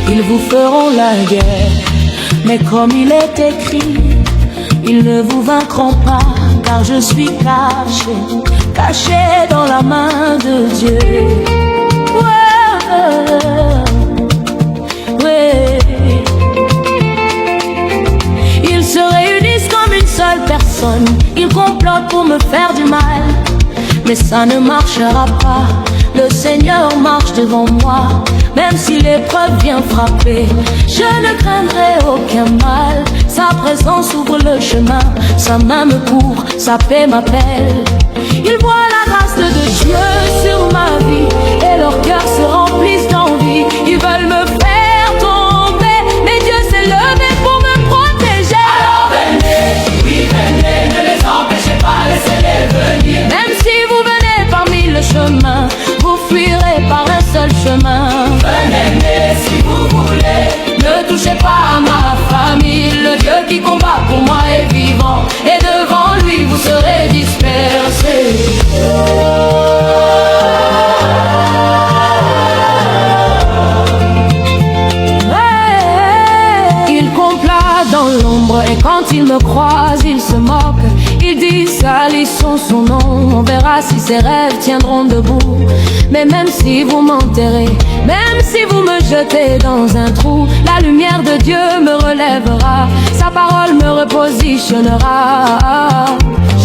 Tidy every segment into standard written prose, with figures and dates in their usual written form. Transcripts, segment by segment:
Ils vous feront la guerre, mais comme il est écrit, ils ne vous vaincront pas, car je suis caché, caché dans la main de Dieu. Ouais. Ils se réunissent comme une seule personne, ils complotent pour me faire du mal, mais ça ne marchera pas. Le Seigneur marche devant moi, même si l'épreuve vient frapper, je ne craindrai aucun mal. Sa présence ouvre le chemin, sa main me couvre, sa paix m'appelle. Ils voient la grâce de Dieu sur ma vie et leurs cœurs se remplissent d'envie. Ils veulent me faire tomber, mais Dieu s'est levé pour me protéger. Alors venez, oui venez, ne les empêchez pas, laissez-les venir. Même si vous venez par mille chemins, vous fuirez par un seul chemin. Venez si vous voulez, ne touchez pas à ma famille. Le Dieu qui combat pour moi est vivant, et devant lui vous serez dispersés. Ils complotent dans l'ombre, et quand ils me croisent, ils se moquent. Ils disent salissons son nom, on verra si ses rêves tiendront debout. Mais même si vous m'enterrez, même si vous me jetez dans un trou, la lumière de Dieu me relèvera, sa parole me repositionnera.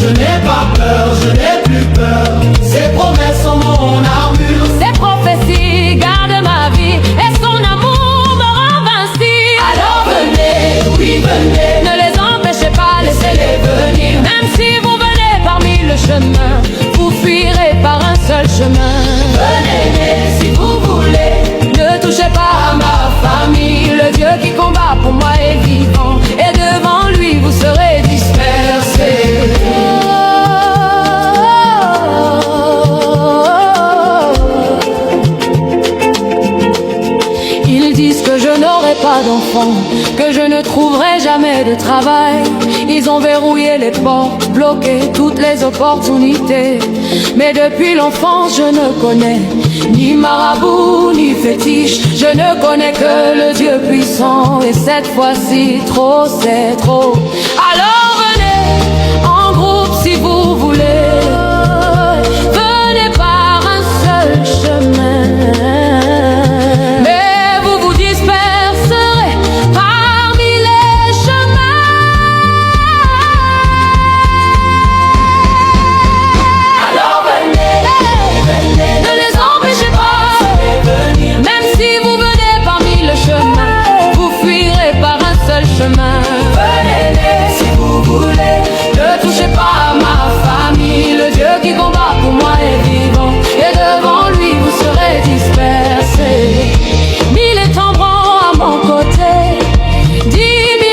je n'ai pas peur, je n'ai plus peur, ses promesses sont mon armure. Ses prophéties gardent ma vie, et son amour me rend invincible. Alors venez, oui venez, ne les empêchez pas, laissez-les venir. même si vous venez parmi le chemin, vous fuirez par un seul chemin. Venez si vous voulez, Ne touchez pas à ma famille. Le Dieu qui combat pour moi est vivant, et devant lui vous serez dispersés. Ils disent que je n'aurai pas d'enfant, que je ne trouverai jamais de travail. Ils ont verrouillé les portes, bloqué toutes les opportunités. Mais depuis l'enfance je ne connais ni marabout ni fétiche. Je ne connais que le Dieu puissant, et cette fois-ci trop c'est trop. Alors venez en groupe si vous voulez, venez par un seul chemin. venez si vous voulez, Ne touchez pas à ma famille. Le Dieu qui combat pour moi est vivant, et devant lui vous serez dispersés. 1000 tomberont à mon côté, 10 000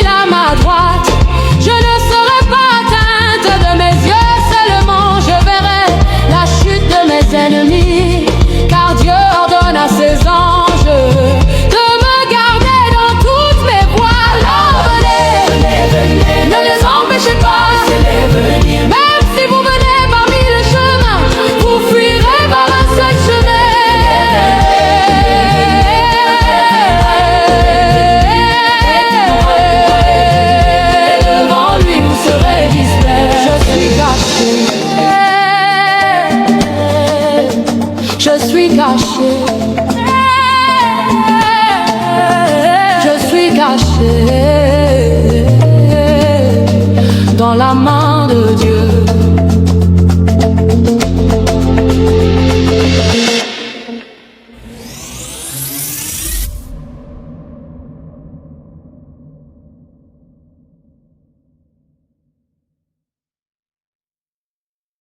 à ma droite. Je ne serai pas atteinte de mes yeux, seulement je verrai la chute de mes ennemis, car Dieu ordonne à ses anges de me garder dans toutes mes voies. Alors venez, ne les empêchez pas, laissez-les venir. même si vous venez parmi le chemin, vous fuirez par un seul chemin. Et devant lui vous serez dispersés. Je suis caché, je suis caché, je suis caché dans la main